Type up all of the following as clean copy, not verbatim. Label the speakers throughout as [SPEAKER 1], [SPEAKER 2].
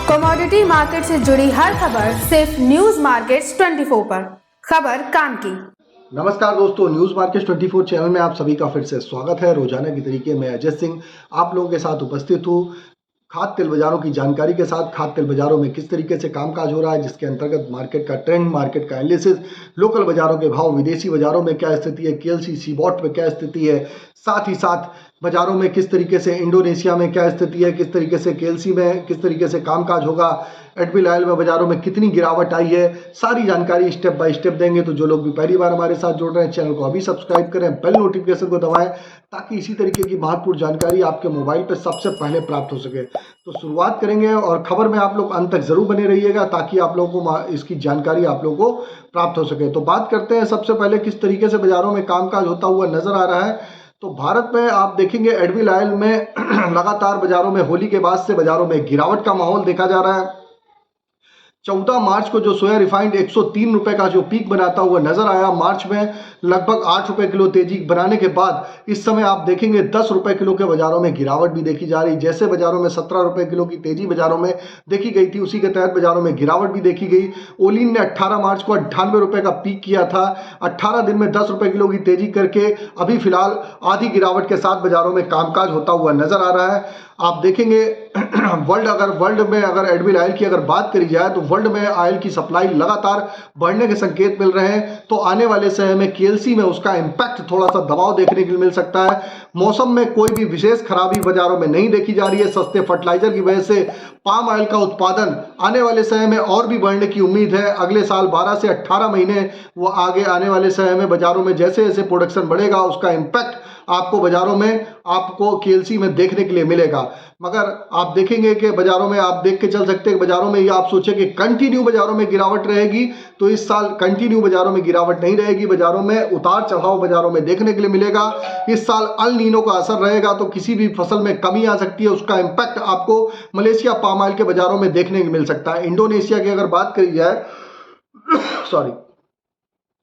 [SPEAKER 1] Commodity market से जुड़ी हर खबर सिर्फ न्यूज मार्केट्स 24 पर। खबर काम की।
[SPEAKER 2] नमस्कार दोस्तों, न्यूज़ मार्केट 24 चैनल में आप सभी का फिर से स्वागत है। रोजाना की तरीके मैं अजय सिंह आप लोगों के साथ उपस्थित हूँ खाद्य तेल बाजारों की जानकारी के साथ। खाद्य तेल बाजारों में किस तरीके से कामकाज हो रहा है, जिसके अंतर्गत मार्केट का ट्रेंड, मार्केट का एनालिसिस, लोकल बाजारों के भाव, विदेशी बाजारों में क्या स्थिति है, केएलसी सीबॉट में क्या स्थिति है, साथ ही साथ बाजारों में किस तरीके से इंडोनेशिया में क्या स्थिति है, किस तरीके से केएलसी में किस तरीके से कामकाज होगा, एडमिल ऑयल में बाजारों में कितनी गिरावट आई है, सारी जानकारी स्टेप बाय स्टेप देंगे। तो जो लोग भी पहली बार हमारे साथ जुड़ रहे हैं, चैनल को अभी सब्सक्राइब करें, बेल नोटिफिकेशन को दबाएं ताकि इसी तरीके की महत्वपूर्ण जानकारी आपके मोबाइल पर सबसे पहले प्राप्त हो सके। तो शुरुआत करेंगे और खबर में आप लोग अंत तक जरूर बने रहिएगा ताकि आप लोगों को इसकी जानकारी आप लोगों को प्राप्त हो सके। तो बात करते हैं सबसे पहले किस तरीके से बाजारों में कामकाज होता हुआ नजर आ रहा है। तो भारत में आप देखेंगे एडमिल ऑयल में लगातार बाजारों में होली के बाद से बाजारों में गिरावट का माहौल देखा जा रहा है। 14 मार्च को जो सोया रिफाइंड 103 रुपए का जो पीक बनाता हुआ नजर आया, मार्च में लगभग 8 रुपए किलो तेजी बनाने के बाद इस समय आप देखेंगे 10 रुपए किलो के बाजारों में गिरावट भी देखी जा रही। जैसे बाजारों में 17 रुपए किलो की तेजी बाजारों में देखी गई थी, उसी के तहत बाजारों में गिरावट भी देखी गई। ओलिन ने 18 मार्च को 98 रुपए का पीक किया था, 18 दिन में 10 रुपए किलो की तेजी करके अभी फिलहाल आधी गिरावट के साथ बाजारों में कामकाज होता हुआ नजर आ रहा है। आप देखेंगे वर्ल्ड में अगर एडमिल ऑयल की अगर बात करी जाए तो वर्ल्ड में ऑयल की सप्लाई लगातार बढ़ने के संकेत मिल रहे हैं। तो आने वाले समय में केएलसी में उसका इंपैक्ट थोड़ा सा दबाव देखने को मिल सकता है। मौसम में कोई भी विशेष खराबी बाजारों में नहीं देखी जा रही है। सस्ते फर्टिलाइजर की वजह से पाम ऑयल का उत्पादन आने वाले समय में और भी बढ़ने की उम्मीद है। अगले साल 12 से 18 महीने वो आगे आने वाले समय में बाजारों में जैसे जैसे प्रोडक्शन बढ़ेगा उसका इंपैक्ट आपको बाजारों में आपको केएलसी में देखने के लिए मिलेगा। मगर आप देखेंगे कि बाजारों में आप देख के चल सकते हैं बाजारों में ये आप सोचे कि कंटिन्यू बाजारों में गिरावट रहेगी, तो इस साल कंटिन्यू बाजारों में गिरावट नहीं रहेगी। बाजारों में उतार चढ़ाव बाजारों में देखने के लिए मिलेगा। इस साल अल नीनो का असर रहेगा तो किसी भी फसल में कमी आ सकती है, उसका इंपैक्ट आपको मलेशिया पाम ऑयल के बाजारों में देखने को मिल सकता है। इंडोनेशिया की अगर बात करी जाए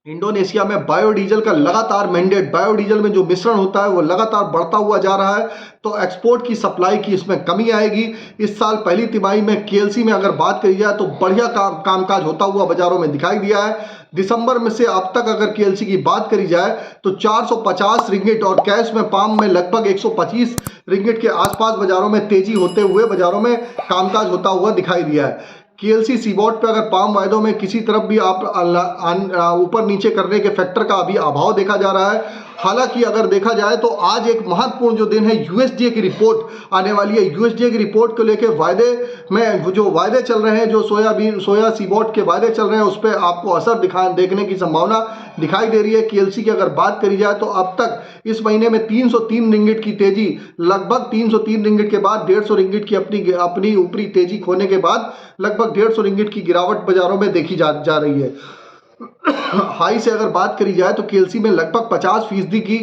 [SPEAKER 2] इंडोनेशिया में बायोडीजल का लगातार मैंडेट, बायोडीजल में जो मिश्रण होता है वो लगातार बढ़ता हुआ जा रहा है, तो एक्सपोर्ट की सप्लाई की इसमें कमी आएगी। इस साल पहली तिमाही में केएलसी में अगर बात करी जाए तो बढ़िया कामकाज होता हुआ बाजारों में दिखाई दिया है। दिसंबर में से अब तक अगर केएलसी की बात करी जाए तो 450 रिंगिट और कैश में पाम में लगभग 125 रिंगिट के आसपास बाजारों में तेजी होते हुए बाजारों में कामकाज होता हुआ दिखाई दिया है। केएलसी सीबॉट पे अगर पाम वायदों में किसी तरफ भी आप ऊपर नीचे करने के फैक्टर का अभी अभाव देखा जा रहा है। हालांकि अगर देखा जाए तो आज एक महत्वपूर्ण जो दिन है, यूएसडीए की रिपोर्ट आने वाली है। यूएसडीए की रिपोर्ट को लेकर वायदे में जो वायदे चल रहे हैं, जो सोया सीबॉट के वायदे चल रहे हैं, उस पर आपको असर देखने की संभावना दिखाई दे रही है। केएलसी की अगर बात करी जाए तो अब तक इस महीने में 303 रिंगिट की तेजी, लगभग 303 रिंगिट के बाद 150 रिंगिट की अपनी ऊपरी तेजी खोने के बाद लगभग 150 रिंगिट की गिरावट बाजारों में देखी जा रही है। हाई से अगर बात करी जाए तो केएलसी में लगभग 50% की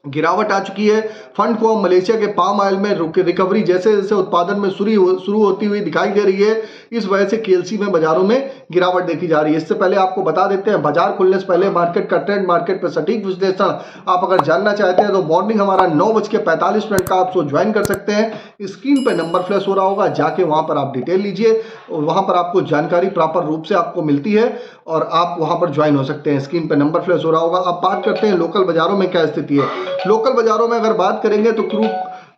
[SPEAKER 2] गिरावट आ चुकी है। फंड को मलेशिया के पाम ऑयल में रिकवरी जैसे जैसे उत्पादन में शुरू होती हुई दिखाई दे रही है, इस वजह से केएलसी में बाजारों में गिरावट देखी जा रही है। इससे पहले आपको बता देते हैं बाजार खुलने से पहले मार्केट का ट्रेंड, मार्केट पर सटीक विश्लेषण आप अगर जानना चाहते हैं तो मॉर्निंग हमारा 9:45 का आप शो ज्वाइन कर सकते हैं। स्क्रीन पर नंबर फ्लैश हो रहा होगा, जाके वहां पर आप डिटेल लीजिए और वहां पर आपको जानकारी प्रॉपर रूप से आपको मिलती है और आप वहां पर ज्वाइन हो सकते हैं। स्क्रीन पर नंबर फ्लैश हो रहा होगा। अब बात करते हैं लोकल बाजारों में क्या स्थिति है। लोकल बाजारों में अगर बात करेंगे तो क्रूड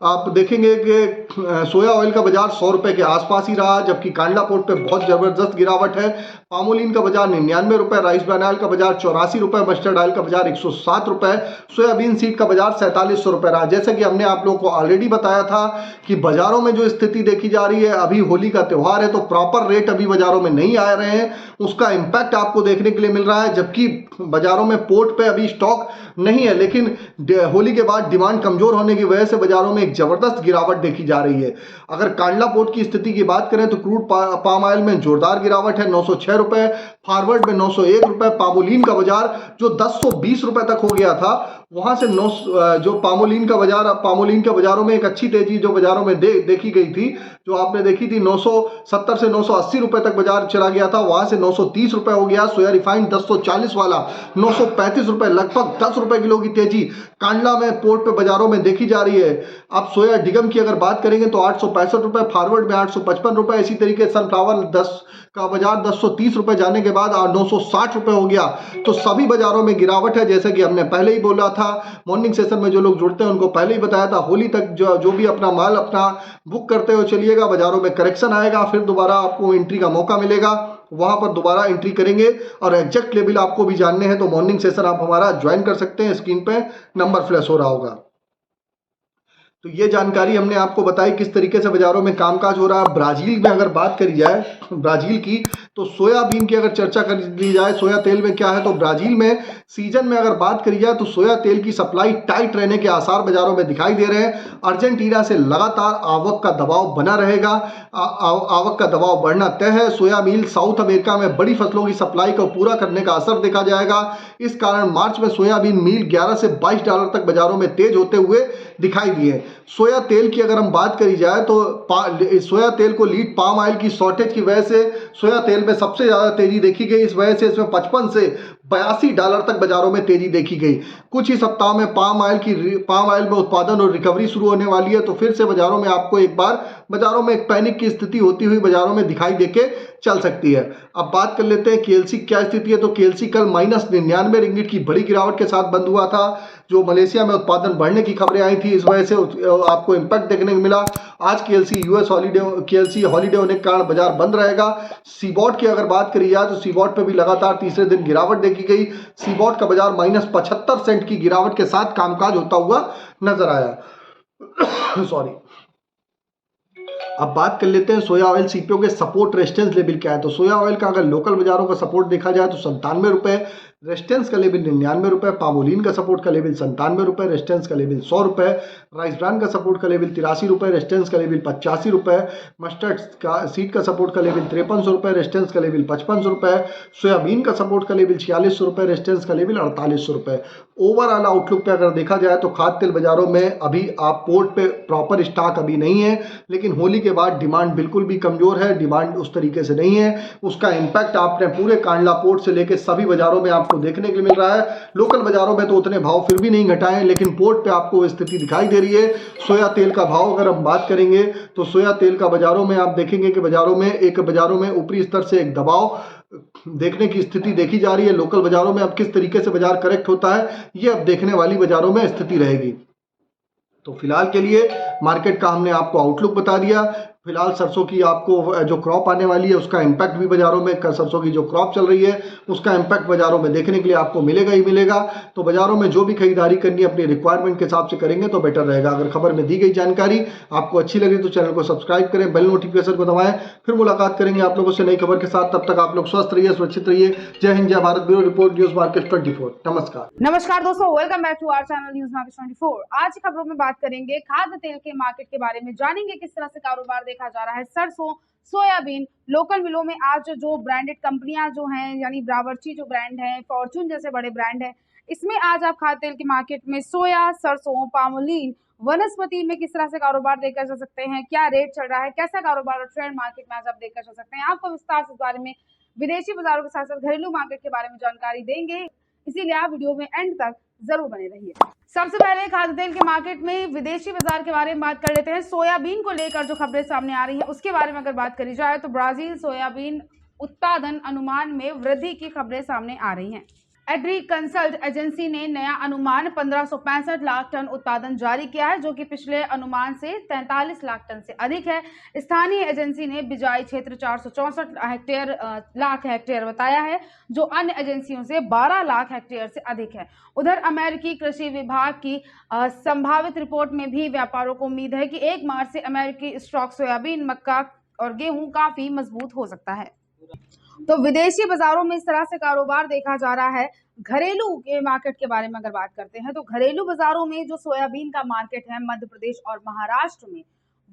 [SPEAKER 2] आप देखेंगे कि सोया ऑयल का बाजार 100 रुपए के आसपास ही रहा, जबकि कांडला पोर्ट पे बहुत जबरदस्त गिरावट है। पामोलिन का बाजार 99 रुपए, राइस ब्रान ऑयल का बाजार 84 रुपए, मस्टर्ड ऑयल का बाजार 107 रुपए, सोयाबीन सीड का बाजार 4700 रुपए रहा। जैसे कि हमने आप लोगों को ऑलरेडी बताया था कि बाजारों में जो स्थिति देखी जा रही है, अभी होली का त्यौहार है तो प्रॉपर रेट अभी बाजारों में नहीं आ रहे हैं, उसका इंपैक्ट आपको देखने के लिए मिल रहा है। जबकि बाजारों में पोर्ट पे अभी स्टॉक नहीं है, लेकिन होली के बाद डिमांड कमजोर होने की वजह से बाजारों में एक जबरदस्त गिरावट देखी जा रही है। अगर कांडला पोर्ट की स्थिति की बात करें तो क्रूड पाम ऑयल में जोरदार गिरावट है, 906 रुपए, फॉरवर्ड में 901 रुपए। पामोलिन का बाजार जो 1020 रुपए तक हो गया था वहां से जो पामोलिन के बाजारों में एक अच्छी तेजी जो बाजारों में देखी गई थी, जो आपने देखी थी 970 से 980 रुपए तक बाजार चला गया था, वहां से 930 रुपए हो गया। सोया रिफाइंड 1040 वाला 935 रुपए, लगभग 10 रुपए किलो की तेजी कांडला में पोर्ट पे बाजारों में देखी जा रही है। अब सोया डिगम की अगर बात करेंगे तो 865 रुपए, फॉरवर्ड में 855 रुपए, इसी तरीके सनफ्लावर 10 का बाजार 1030 रुपए जाने के बाद 960 रुपए हो गया। तो सभी बाजारों में गिरावट है, जैसे कि हमने पहले ही बोला था, मॉर्निंग सेशन में जो लोग जुड़ते हैं उनको पहले ही बताया था। होली तक जो भी अपना माल अपना बुक करते हुए चलिएगा, बाजारों में करेक्शन आएगा, फिर दोबारा आपको एंट्री का मौका मिलेगा, वहां पर दोबारा एंट्री करेंगे। और एग्जैक्ट लेवल आपको भी जानने हैं तो मॉर्निंग सेशन आप हमारा ज्वाइन कर सकते हैं, स्क्रीन पे नंबर फ्लैश हो रहा होगा। तो ये जानकारी हमने आपको बताई किस तरीके से बाजारों में कामकाज हो रहा है। ब्राजील में अगर बात करी जाए ब्राजील की, तो सोयाबीन की अगर चर्चा कर ली जाए, सोया तेल में क्या है, तो ब्राजील में सीजन में अगर बात करी जाए तो सोया तेल की सप्लाई टाइट रहने के आसार बाजारों में दिखाई दे रहे हैं। अर्जेंटीना से लगातार आवक का दबाव बना रहेगा, आवक का दबाव बढ़ना तय है। सोया मील साउथ अमेरिका में बड़ी फसलों की सप्लाई को पूरा करने का असर देखा जाएगा। इस कारण मार्च में सोयाबीन मील 11 से 22 डॉलर तक बाजारों में तेज होते हुए दिखाई दिए। सोया तेल की अगर हम बात करी जाए तो सोया तेल को लीड पाम ऑयल की शॉर्टेज की वजह से सोया तेल में सबसे ज्यादा तेजी देखी गई। इस वजह से इसमें 55 से 82 डॉलर तक बाजारों में तेजी देखी गई। कुछ ही सप्ताह में पाम ऑयल में उत्पादन और रिकवरी शुरू होने वाली है, तो फिर से बाजारों में आपको एक बार बाजारों में एक पैनिक की स्थिति होती हुई बाजारों में दिखाई देके चल सकती है। अब बात कर लेते हैं केएलसी क्या स्थिति है, तो केएलसी कल -99 रिंगिट की बड़ी गिरावट के साथ बंद हुआ था। जो मलेशिया में उत्पादन बढ़ने की खबरें आई थी, इस वजह से आपको इंपैक्ट देखने को मिला। आज केएलसी हॉलीडे होने के कारण बाजार बंद रहेगा। सीबॉट की अगर बात करी जाए तो सीबॉट पे भी लगातार तीसरे दिन गिरावट देखी गई। सीबॉट का बाजार -75 सेंट की गिरावट के साथ कामकाज होता हुआ नजर आया। सॉरी। अब बात कर लेते हैं सोया ऑयल सीपीओ के सपोर्ट रेजिस्टेंस लेवल क्या है। तो सोया ऑयल का अगर लोकल बाजारों का सपोर्ट देखा जाए तो 97 रुपए, रेजिस्टेंस का लेवल 99 रुपए। पामोलिन का सपोर्ट का लेवल 97 रुपए, रेजिस्टेंस का लेवल 100 रुपए। राइस ब्रांड का सपोर्ट का लेवल 83 रुपए, रेजिस्टेंस का लेवल 85 रुपए। मस्टर्ड का सीड का सपोर्ट का लेवल 53 रुपए, रेजिस्टेंस का लेवल 55 रुपए। सोयाबीन का सपोर्ट का लेवल 46 रुपए, रेजिस्टेंस का लेवल 48 रुपए। ओवरऑल आउटलुक पे अगर देखा जाए तो खाद्य तेल बाजारों में अभी आप पोर्ट पे प्रॉपर स्टॉक अभी नहीं है, लेकिन होली के बाद डिमांड बिल्कुल भी कमजोर है, डिमांड उस तरीके से नहीं है। उसका इंपैक्ट आपने पूरे कांडला पोर्ट से लेकर सभी बाजारों में आपको देखने के लिए मिल रहा है। लोकल बाजारों में तो उतने भाव फिर भी नहीं घटाए, लेकिन पोर्ट पे आपको स्थिति दिखाई दे रही है। सोया तेल का भाव अगर हम बात करेंगे तो सोया तेल का बाजारों में आप देखेंगे कि बाजारों में ऊपरी स्तर से एक दबाव देखने की स्थिति देखी जा रही है। लोकल बाजारों में अब किस तरीके से बाजार करेक्ट होता है, ये अब देखने वाली बाजारों में स्थिति रहेगी। तो फिलहाल के लिए मार्केट का हमने आपको आउटलुक बता दिया। फिलहाल सरसों की आपको जो क्रॉप आने वाली है उसका इम्पैक्ट भी बाजारों में, सरसों की जो क्रॉप चल रही है उसका इम्पैक्ट बाजारों में देखने के लिए आपको मिलेगा ही मिलेगा। तो बाजारों में जो भी खरीदारी करनी है अपनी रिक्वायरमेंट के हिसाब से करेंगे तो बेटर रहेगा। अगर खबर में दी गई जानकारी आपको अच्छी लगी तो चैनल को सब्सक्राइब करें, बेल नोटिफिकेशन को दबाएं। फिर मुलाकात करेंगे आप लोगों से नई खबर के साथ। तब तक आप लोग स्वस्थ रहिए, सुरक्षित रहिए। जय हिंद, जय Bharat. Bureau report, news market 24।
[SPEAKER 1] नमस्कार दोस्तों, welcome back to our channel news market 24। आज की खबरों में बात करेंगे खाद्य तेल के मार्केट के बारे में, जानेंगे किस तरह से कारोबार देखा जा रहा है। सरसों, सोयाबीन, लोकल मिलों में आज जो ब्रांडेड कंपनियां जो हैं, यानी ब्रावर्ची जो ब्रांड है, फॉर्चून जैसे बड़े ब्रांड हैं, इसमें आज आप खाद्य तेल के मार्केट में सोया, सरसों, पामोलिन, वनस्पति में किस तरह से कारोबार देखा जा सकते हैं, क्या रेट चल रहा है, कैसा कारोबार और ट्रेंड मार्केट में आज आप देखा जा सकते हैं। आपको विस्तार से इस बारे में विदेशी बाजारों के साथ साथ घरेलू मार्केट के बारे में जानकारी देंगे, इसीलिए आप वीडियो में एंड तक जरूर बने रहिए। सबसे पहले खाद्य तेल के मार्केट में विदेशी बाजार के बारे में बात कर लेते हैं। सोयाबीन को लेकर जो खबरें सामने आ रही है उसके बारे में अगर बात करी जाए तो ब्राजील सोयाबीन उत्पादन अनुमान में वृद्धि की खबरें सामने आ रही हैं। एग्री कंसल्ट एजेंसी ने नया अनुमान 1565 लाख टन उत्पादन जारी किया है, जो कि पिछले अनुमान से 43 लाख टन से अधिक है। स्थानीय एजेंसी ने बिजाई क्षेत्र 464 लाख हेक्टेयर बताया है, जो अन्य एजेंसियों से 12 लाख हेक्टेयर से अधिक है। उधर अमेरिकी कृषि विभाग की संभावित रिपोर्ट में भी व्यापारियों को उम्मीद है कि 1 मार्च से अमेरिकी स्टॉक सोयाबीन, मक्का और गेहूं काफी मजबूत हो सकता है। तो विदेशी बाजारों में इस तरह से कारोबार देखा जा रहा है। घरेलू के मार्केट के बारे में अगर बात करते हैं तो घरेलू बाजारों में जो सोयाबीन का मार्केट है मध्य प्रदेश और महाराष्ट्र में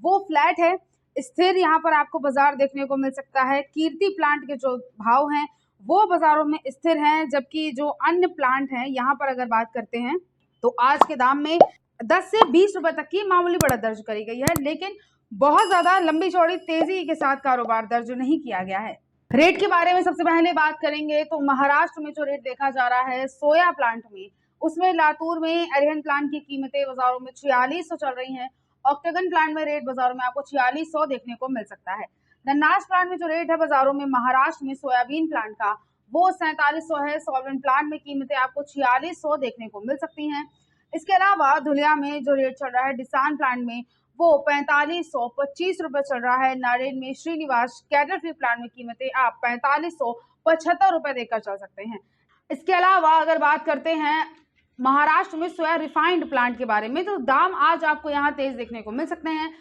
[SPEAKER 1] वो फ्लैट है, स्थिर यहाँ पर आपको बाजार देखने को मिल सकता है। कीर्ति प्लांट के जो भाव हैं वो बाजारों में स्थिर हैं, जबकि जो अन्य प्लांट हैं यहाँ पर अगर बात करते हैं तो आज के दाम में 10 से 20 रुपए तक की मामूली बढ़त दर्ज करी गई है, लेकिन बहुत ज्यादा लंबी चौड़ी तेजी के साथ कारोबार दर्ज नहीं किया गया है। रेट के बारे में सबसे पहले बात करेंगे तो महाराष्ट्र में जो रेट देखा जा रहा है सोया प्लांट में, उसमें लातूर में एरिहंत प्लांट की कीमतें बाजारों में 4600 चल रही हैं। ऑक्टेगन प्लांट में रेट बाजारों में आपको 4600 देखने को मिल सकता है। धनराज प्लांट में जो रेट है बाजारों में महाराष्ट्र में सोयाबीन प्लांट का वो 4700 है। सॉल्वेंट प्लांट में कीमतें आपको 4600 देखने को मिल सकती हैं। इसके अलावा धुलिया में जो रेट चल रहा है डिसान प्लांट में वो 4525 रुपए चल रहा है। नारेल में श्रीनिवास कैटल फीड प्लांट में कीमतें आप 4575 रुपए देकर चल सकते हैं। इसके अलावा अगर बात करते हैं महाराष्ट्र में सोया रिफाइंड प्लांट के बारे में, तो दाम आज आपको यहाँ तेज देखने को मिल सकते हैं।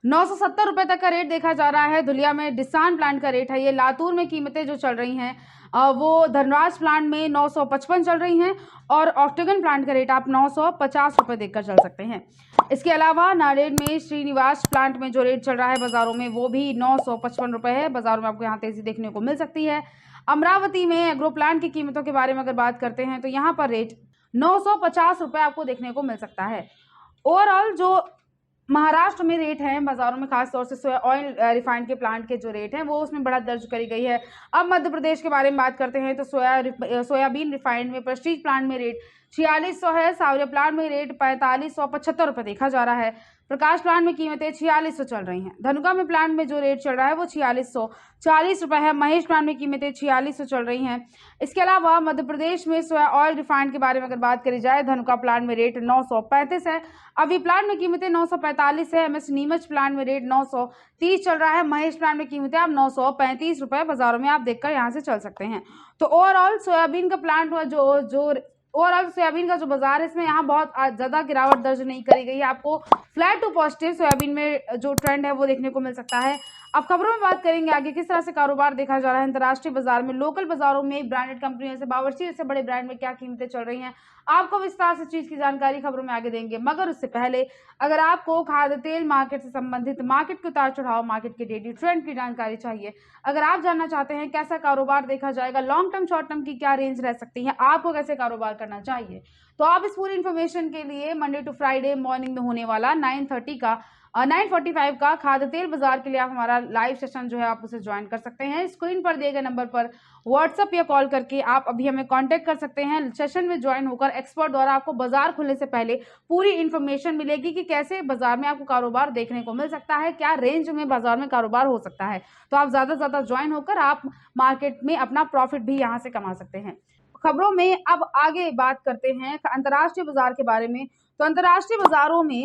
[SPEAKER 1] 970 रुपए तक का रेट देखा जा रहा है। धुलिया में डिसान प्लांट का रेट है ये। लातूर में कीमतें जो चल रही हैं वो धनराज प्लांट में 955 चल रही हैं और ऑक्टेगन प्लांट का रेट आप 950 रुपए देकर चल सकते हैं। इसके अलावा नारेल में श्रीनिवास प्लांट में जो रेट चल रहा है बाजारों में वो भी 955 रुपए है। बाजारों में आपको यहाँ तेजी देखने को मिल सकती है। अमरावती में एग्रो प्लांट की कीमतों के बारे में अगर बात करते हैं तो यहाँ पर रेट 950 रुपए आपको देखने को मिल सकता है। ओवरऑल जो महाराष्ट्र में रेट है बाजारों में, खासतौर से सोया ऑयल रिफाइंड के प्लांट के जो रेट हैं वो उसमें बढ़त दर्ज करी गई है। अब मध्य प्रदेश के बारे में बात करते हैं तो सोयाबीन रिफाइंड में प्रेस्टीज प्लांट में रेट 4600 है। सावरिया प्लांट में रेट 4575 रुपए देखा जा रहा है। प्रकाश प्लांट में कीमतें 4600 चल रही हैं। धनुका में प्लांट में जो रेट चल रहा है वो 4640 रुपए है। महेश प्लांट में कीमतें 4600 चल रही हैं। इसके अलावा मध्य प्रदेश में सोया ऑयल रिफाइंड के बारे में अगर बात करी जाए, धनुका प्लांट में रेट 935 है। अभी प्लांट में कीमतें 945 है। एमएस नीमच प्लांट में रेट 930 चल रहा है। महेश प्लांट में कीमतें आप 935 रुपए बाजारों में आप देखकर यहाँ से चल सकते हैं। तो ओवरऑल सोयाबीन का प्लांट ओवरऑल सोयाबीन का जो बाजार है इसमें यहाँ बहुत ज्यादा गिरावट दर्ज नहीं करी गई है। आपको फ्लैट टू पॉजिटिव सोयाबीन में जो ट्रेंड है वो देखने को मिल सकता है। अब खबरों में बात करेंगे आगे किस तरह से कारोबार देखा जा रहा है अंतर्राष्ट्रीय बाजार में। लोकल बाजारों में ब्रांडेड कंपनियों जैसे बावर्ची जैसे बड़े ब्रांड में क्या कीमतें चल रही हैं, आपको विस्तार से चीज की जानकारी खबरों में आगे देंगे। मगर उससे पहले अगर आपको खाद्य तेल मार्केट से संबंधित मार्केट के उतार चढ़ाव, मार्केट के डेली ट्रेंड की जानकारी चाहिए, अगर आप जानना चाहते हैं कैसा कारोबार देखा जाएगा, लॉन्ग टर्म शॉर्ट टर्म की क्या रेंज रह सकती है, आपको कैसे कारोबार करना चाहिए, तो आप इस पूरी इन्फॉर्मेशन के लिए मंडे टू फ्राइडे मॉर्निंग में होने वाला 9:45 का खाद्य तेल बाजार के लिए आप हमारा लाइव सेशन जो है आप उसे ज्वाइन कर सकते हैं। स्क्रीन पर दिए गए नंबर पर व्हाट्सएप या कॉल करके आप अभी हमें कांटेक्ट कर सकते हैं। सेशन में ज्वाइन होकर एक्सपर्ट द्वारा आपको बाजार खुलने से पहले पूरी इन्फॉर्मेशन मिलेगी कि कैसे बाजार में आपको कारोबार देखने को मिल सकता है, क्या रेंज में बाजार में कारोबार हो सकता है। तो आप ज्यादा से ज्यादा ज्वाइन होकर आप मार्केट में अपना प्रॉफिट भी यहाँ से कमा सकते हैं। खबरों में अब आगे बात करते हैं अंतर्राष्ट्रीय बाजार के बारे में। तो अंतर्राष्ट्रीय बाजारों में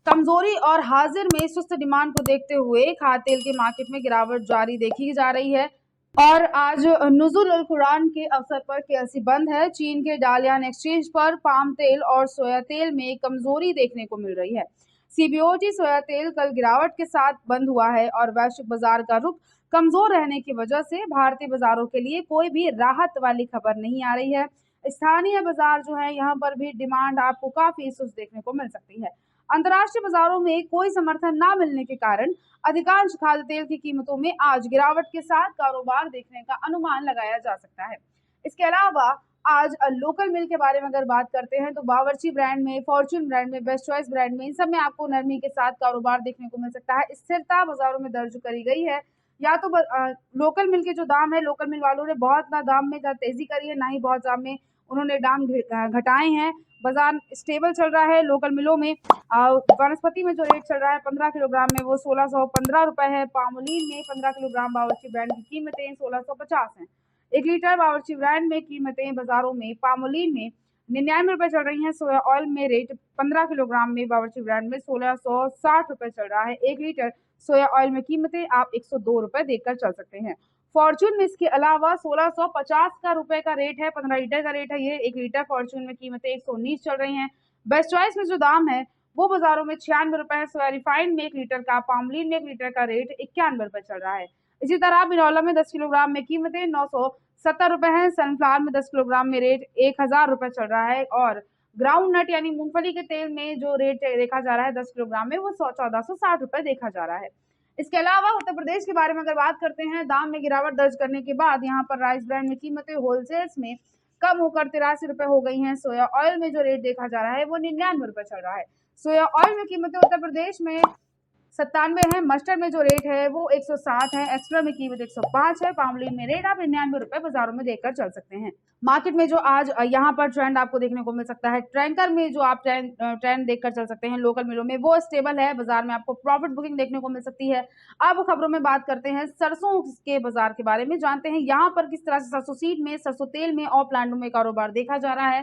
[SPEAKER 1] कमजोरी और हाजिर में सुस्त डिमांड को देखते हुए खाद्य तेल के मार्केट में गिरावट जारी देखी जा रही है और आज नुजुल अल कुरान के अवसर पर केएलसी बंद है। चीन के डालियान एक्सचेंज पर पाम तेल और सोया तेल में कमजोरी देखने को मिल रही है। सीबीओटी सोया तेल कल गिरावट के साथ बंद हुआ है और वैश्विक बाजार का रुख कमजोर रहने की वजह से भारतीय बाजारों के लिए कोई भी राहत वाली खबर नहीं आ रही है। स्थानीय बाजार जो है यहाँ पर भी डिमांड आपको काफी सुस्त देखने को मिल सकती है। अंतर्राष्ट्रीय बाजारों में कोई समर्थन न मिलने के कारण अधिकांश खाद्य तेल की कीमतों में आज गिरावट के साथ कारोबार देखने का अनुमान लगाया जा सकता है। इसके अलावा आज लोकल मिल के बारे में अगर बात करते हैं तो बावर्ची ब्रांड में, फॉर्च्यून ब्रांड में, बेस्ट चॉइस ब्रांड में, इन सब में आपको नरमी के साथ कारोबार देखने को मिल सकता है। स्थिरता बाजारों में दर्ज करी गई है। या तो लोकल मिल के जो दाम है, लोकल मिल वालों ने बहुत ना दाम में तेजी करी है, ना ही बहुत दाम में उन्होंने दाम घटाए हैं। बाजार स्टेबल चल रहा है। लोकल मिलों में वनस्पति में जो रेट चल रहा है 15 किलोग्राम में वो 1615 रुपए है। पामोलीन में 15 किलोग्राम बावर्ची ब्रांड की कीमतें 1650 हैं। 1 लीटर बावर्ची ब्रांड में कीमतें बाजारों में पामोलीन में 99 रुपए चल रही हैं। सोया ऑयल में रेट 15 किलोग्राम में बावर्ची ब्रांड में 1660 रुपए चल रहा है। 1 लीटर सोया ऑयल में कीमतें आप 102 रुपए देकर चल सकते हैं। फॉर्च्यून में इसके अलावा 1650 का रुपए का रेट है, 15 लीटर का रेट है ये। 1 लीटर फॉर्च्यून में कीमतें 119 चल रही हैं। बेस्ट चॉइस में जो दाम है वो बाजारों में 96 रुपए है। सोया रिफाइंड में 1 लीटर का, पामलीन में 1 लीटर का रेट 91 रुपए चल रहा है। इसी तरह बिनौला में 10 किलोग्राम में कीमतें 970 रुपए है। सनफ्लावर में 10 किलोग्राम में रेट 1000 रुपए चल रहा है और ग्राउंड नट यानी मूंगफली के तेल में जो रेट देखा जा रहा है 10 किलोग्राम में वो 1460 रुपए देखा जा रहा है। इसके अलावा उत्तर प्रदेश के बारे में अगर बात करते हैं, दाम में गिरावट दर्ज करने के बाद यहाँ पर राइस ब्रांड में कीमतें होलसेल्स में कम होकर 83 रुपए हो गई हैं। सोया ऑयल में जो रेट देखा जा रहा है वो 99 रुपए चल रहा है। सोया ऑयल में कीमतें उत्तर प्रदेश में 97 है, मस्टर्ड में जो रेट है वो 107 है, एक्स्ट्रा में कीमत 105 है, पामोलिन में रेट आप 99 रुपए बाजारों में देखकर चल सकते हैं। मार्केट में जो आज यहाँ पर ट्रेंड आपको देखने को मिल सकता है, ट्रैंकर में जो आप ट्रेंड देखकर चल सकते हैं लोकल मिलों में, वो स्टेबल है। बाजार में आपको प्रॉफिट बुकिंग देखने को मिल सकती है। अब खबरों में बात करते हैं सरसों के बाजार के बारे में, जानते हैं यहाँ पर किस तरह से सरसों सीड में, सरसों तेल में और प्लांटों में कारोबार देखा जा रहा है।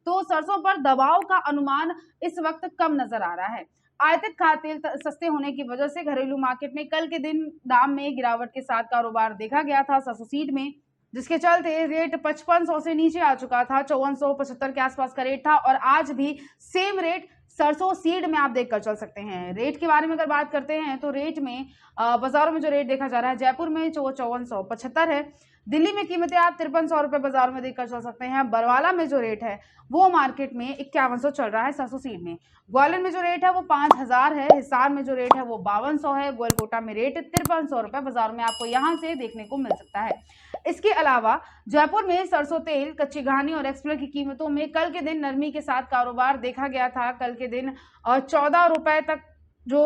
[SPEAKER 1] तो सरसों पर दबाव का अनुमान इस वक्त कम नजर आ रहा है। आयातित खाद्य तेल सस्ते होने की वजह से घरेलू मार्केट में कल के दिन दाम में गिरावट के साथ कारोबार देखा गया था सरसों सीड में, जिसके चलते रेट 5500 से नीचे आ चुका था। 5475 के आसपास का रेट था और आज भी सेम रेट सरसों सीड में आप देखकर चल सकते हैं। रेट के बारे में अगर बात करते हैं तो रेट में बाजारों में जो रेट देखा जा रहा है, जयपुर में 5475 है, दिल्ली में कीमतें आप 5300 रुपए बाजार में देखकर चल सकते हैं। बरवाला में जो रेट है वो मार्केट में 5100 चल रहा है सरसों सीड में। ग्वालियर में जो रेट है वो 5000 है, हिसार में जो रेट है वो 5200 है, गोलकोटा में रेट 5300 रुपए बाजार में आपको यहाँ से देखने को मिल सकता है। इसके अलावा जयपुर में सरसों तेल, कच्ची घानी और एक्सप्रेस की कीमतों में कल के दिन नरमी के साथ कारोबार देखा गया था। कल के दिन 14 रुपए तक जो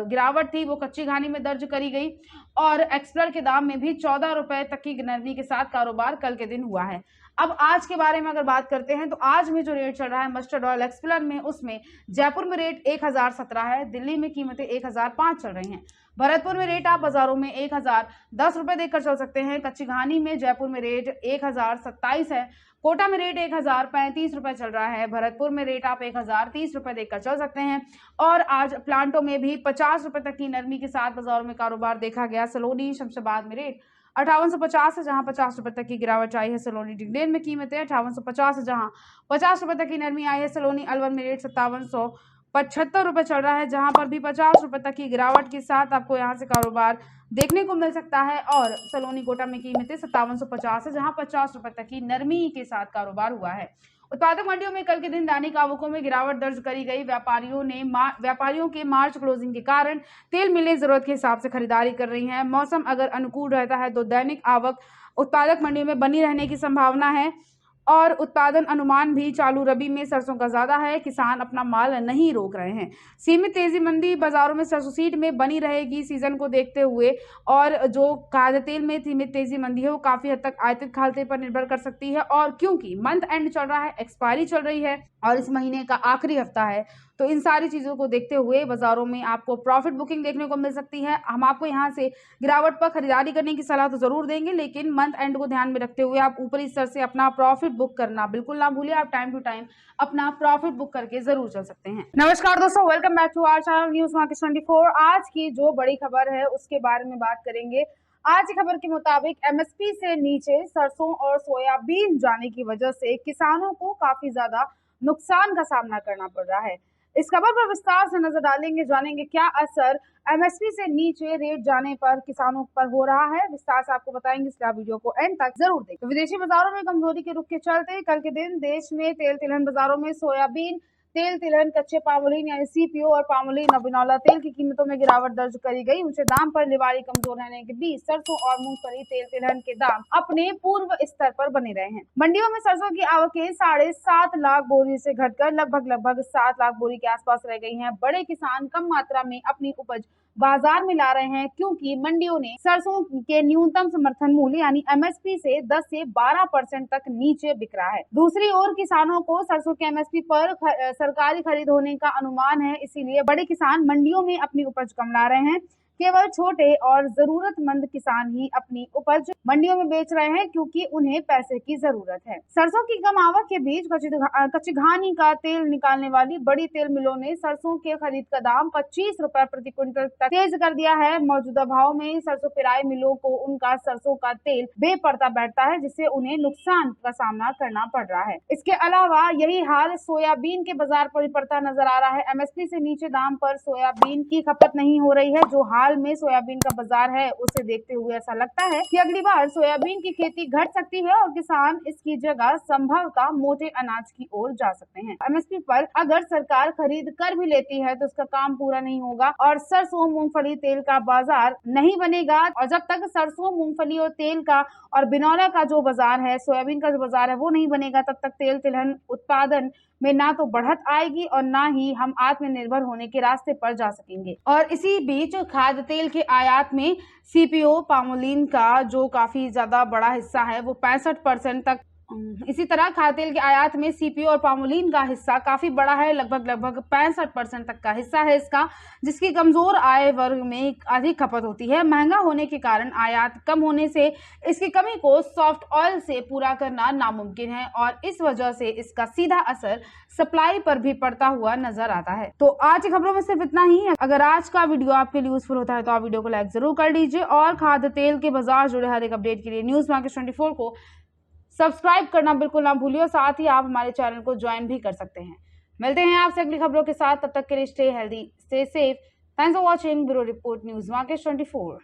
[SPEAKER 1] गिरावट थी वो कच्ची घानी में दर्ज करी गई और एक्सप्लर के दाम में भी 14 रुपए तक की नरमी के साथ कारोबार कल के दिन हुआ है। अब आज के बारे में अगर बात करते हैं तो आज में जो रेट चल रहा है मस्टर्ड ऑयल एक्सप्लर में, उसमें जयपुर में रेट 1017 है, दिल्ली में कीमतें 1005 चल रही हैं। भरतपुर में रेट आप बाजारों में 1010 रुपए देखकर चल सकते हैं। कच्ची घानी में जयपुर में रेट 1027 है, कोटा में रेट 1035 रुपए चल रहा है, भरतपुर में रेट आप 1030 रुपए देखकर चल सकते हैं। और आज प्लांटों में भी 50 रुपए तक की नरमी के साथ बाजारों में कारोबार देखा गया। सलोनी शमशाबाद में रेट 5850 है, जहां 50 रुपए तक की गिरावट आई है। सलोनी डिगडेन में कीमतें 5850 है, जहां 50 रुपए तक की नरमी आई है। सलोनी अलवर में रेट 5775 रुपए चल रहा है, जहां पर भी 50 रुपए तक की गिरावट के साथ आपको यहां से कारोबार देखने को मिल सकता है। और सलोनी कोटा में कीमतें 5750 है, जहां 50 रुपए तक की नरमी के साथ कारोबार हुआ है। उत्पादक मंडियों में कल के दिन दैनिक आवकों में गिरावट दर्ज करी गई। व्यापारियों के मार्च क्लोजिंग के कारण तेल मिलें जरूरत के हिसाब से खरीदारी कर रही हैं। मौसम अगर अनुकूल रहता है तो दैनिक आवक उत्पादक मंडियों में बनी रहने की संभावना है और उत्पादन अनुमान भी चालू रबी में सरसों का ज्यादा है। किसान अपना माल नहीं रोक रहे हैं। सीमित तेजी मंदी बाजारों में सरसों सीड में बनी रहेगी सीजन को देखते हुए, और जो खाद्य तेल में सीमित तेजी मंदी है वो काफी हद तक आयातित खाद्य तेल पर निर्भर कर सकती है। और क्योंकि मंथ एंड चल रहा है, एक्सपायरी चल रही है और इस महीने का आखिरी हफ्ता है, तो इन सारी चीजों को देखते हुए बाजारों में आपको प्रॉफिट बुकिंग देखने को मिल सकती है। हम आपको यहाँ से गिरावट पर खरीदारी करने की सलाह तो जरूर देंगे, लेकिन मंथ एंड को ध्यान में रखते हुए आप ऊपरी स्तर से अपना प्रॉफिट बुक करना बिल्कुल ना भूलिए। आप टाइम टू टाइम अपना प्रॉफिट बुक करके जरूर चल सकते हैं। नमस्कार दोस्तों, welcome back to our channel news market 24। आज की जो बड़ी खबर है उसके बारे में बात करेंगे। आज की खबर के मुताबिक एमएसपी से नीचे सरसों और सोयाबीन जाने की वजह से किसानों को काफी ज्यादा नुकसान का सामना करना पड़ रहा है। इस खबर पर विस्तार से नजर डालेंगे, जानेंगे क्या असर एमएसपी से नीचे रेट जाने पर किसानों पर हो रहा है। विस्तार से आपको बताएंगे, इसलिए वीडियो को एंड तक जरूर देखें। तो विदेशी बाजारों में कमजोरी के रुख के चलते कल के दिन देश में तेल तिलहन बाजारों में सोयाबीन तेल, तिलहन, कच्चे पामोलिन यानी सीपीओ और पामोलिन और बिनौला तेल की कीमतों में गिरावट दर्ज करी गई। ऊंचे दाम पर निवारी कमजोर रहने के बीच सरसों और मूंगफली, तेल, तिलहन के दाम अपने पूर्व स्तर पर बने रहे हैं। मंडियों में सरसों की आवकें 7.5 लाख बोरी से घटकर लगभग 7 लाख बोरी के आसपास रह गई हैं। बड़े किसान कम मात्रा में अपनी उपज बाजार में ला रहे हैं, क्योंकि मंडियों ने सरसों के न्यूनतम समर्थन मूल्य यानी एमएसपी से 10 से 12% तक नीचे बिक रहा है। दूसरी ओर किसानों को सरसों के एमएसपी पर सरकारी खरीद होने का अनुमान है, इसीलिए बड़े किसान मंडियों में अपनी उपज कम ला रहे हैं। केवल छोटे और जरूरतमंद किसान ही अपनी उपज मंडियों में बेच रहे हैं, क्योंकि उन्हें पैसे की जरूरत है। सरसों की कम आवक के बीच कच्ची घानी का तेल निकालने वाली बड़ी तेल मिलों ने सरसों के खरीद का दाम 25 रुपए प्रति क्विंटल तक तेज कर दिया है। मौजूदा भाव में सरसों पेराई मिलों को उनका सरसों का तेल बेपरता बैठता है, जिससे उन्हें नुकसान का सामना करना पड़ रहा है। इसके अलावा यही हाल सोयाबीन के बाजार पर भी पड़ता नजर आ रहा है। एमएसपी से नीचे दाम पर सोयाबीन की खपत नहीं हो रही है, जो हाल हाल में सोयाबीन का बाजार है उसे देखते हुए ऐसा लगता है कि अगली बार सोयाबीन की खेती घट सकती है और किसान इसकी जगह संभवतः मोटे अनाज की ओर जा सकते हैं। एमएसपी पर अगर सरकार खरीद कर भी लेती है तो उसका काम पूरा नहीं होगा और सरसों मूंगफली तेल का बाजार नहीं बनेगा। और जब तक सरसों मूंगफली और तेल का और बिनौला का जो बाजार है, सोयाबीन का जो बाजार है वो नहीं बनेगा, तब तक तेल तिलहन उत्पादन में ना तो बढ़त आएगी और ना ही हम आत्मनिर्भर होने के रास्ते पर जा सकेंगे। और इसी बीच खाद्य तेल के आयात में सीपीओ पामोलिन का जो काफी ज्यादा बड़ा हिस्सा है वो 65% तक, इसी तरह खाद्य तेल के आयात में सीपीओ और पामोलिन का हिस्सा काफी बड़ा है, लगभग 65% तक का हिस्सा है इसका, जिसकी कमजोर आय वर्ग में अधिक खपत होती है। महंगा होने के कारण आयात कम होने से इसकी कमी को सॉफ्ट ऑयल से पूरा करना नामुमकिन है और इस वजह से इसका सीधा असर सप्लाई पर भी पड़ता हुआ नजर आता है। तो आज की खबरों में सिर्फ इतना ही है। अगर आज का वीडियो आपके लिए यूजफुल होता है तो आप वीडियो को लाइक जरूर कर लीजिए और खाद्य तेल के बाजार जुड़े हर एक अपडेट के लिए न्यूज मार्केट 24 को सब्सक्राइब करना बिल्कुल ना भूलिए और साथ ही आप हमारे चैनल को ज्वाइन भी कर सकते हैं। मिलते हैं आपसे अगली खबरों के साथ, तब तक के लिए stay healthy, stay safe. Thanks for watching. Bureau report, news market 24।